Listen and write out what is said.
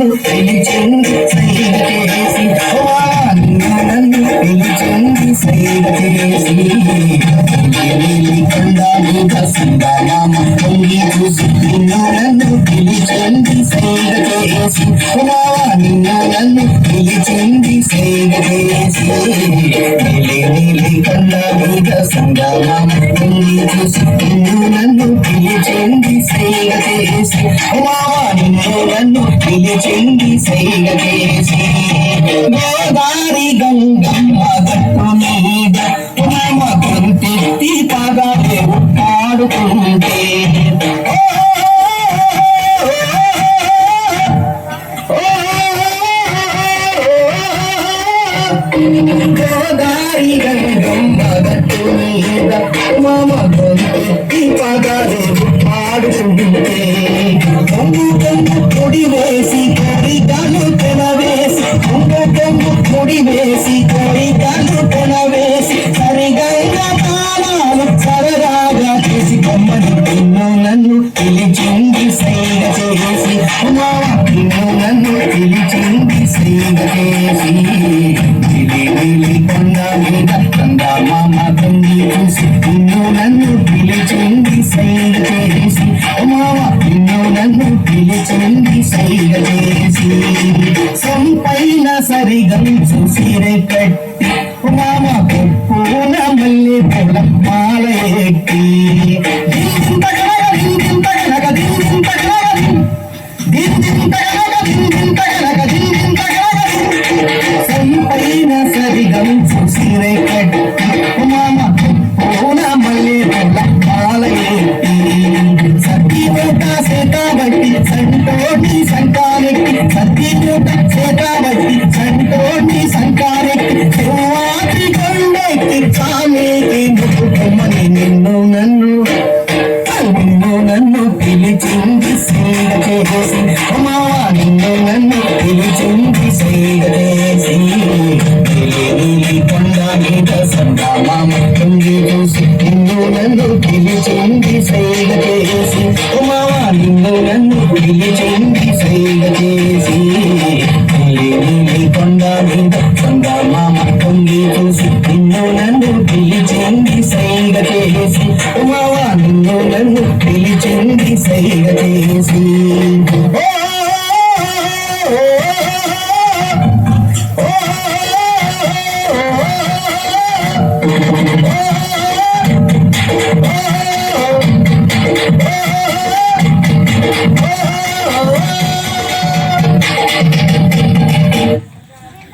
నన్ను పిలిచింది సైగ చేసి నన్ను పిలిచింది సైగ చేసి కొండ మీద సంగమామ పొంగి చూసి నన్ను పిలిచింది సైగ చేసి నన్ను పిలిచింది సైగ చేసి నీలి కొండ మీద సంగమామ పొంగి చూసి నన్ను పిలిచింది సైగ చేసి నన్ను పిలిచింది సైగ చేసి గోదారి గంగమ్మ గట్టు మీద రామ గొంతెత్తి పదాలు పాడుకుంటే గోదారి గంగమ్మ గట్టు మీద రామ గొంతెత్తి పదాలు పాడుకుంటే పొడి వేసి కోరికలు తెలవేసి పొడి వేసి కోరికలు తెలవేసి సరిగైన తాళాలు సరదాగా చేసి కొమ్మని నన్ను పిలిచింది సైగ చేసి నన్ను పిలిచింది సైగ చేసి నీలి కొండ మీద మామ తొంగి చూసి నన్ను పిలిచింది సైగ చేసి నన్ను పిలిచింది సైగ చేసి సంపైన సరిగం చూసి కట్టి మామ పూల మల్లె పూల మాల ఎక్కి సంపైన సరిగం చూసి కట్టి మామ పూల మల్లె పూల మాల ఎక్కి సతీమూట సేతాబట్టి సంటోటి సంకారెక్కి సతీమూట సేతాబట్టి సంటోటి సంకారెక్కి శివాతి కొండెక్కి స్వామికి ముక్కుమని నిన్ను నన్ను పిలిచింది సైగ చేసి నన్ను పిలిచింది సైగ చేసి నీలి కొండ మీద సంగమామ పొంగి చూసి నన్ను పిలిచింది సైగ చేసి నన్ను పిలిచింది సైగ చేసి నీలి కొండ మీద సంగమామ పొంగి చూసి నన్ను పిలిచింది సైగ చేసి నన్ను పిలిచింది సైగ చేసి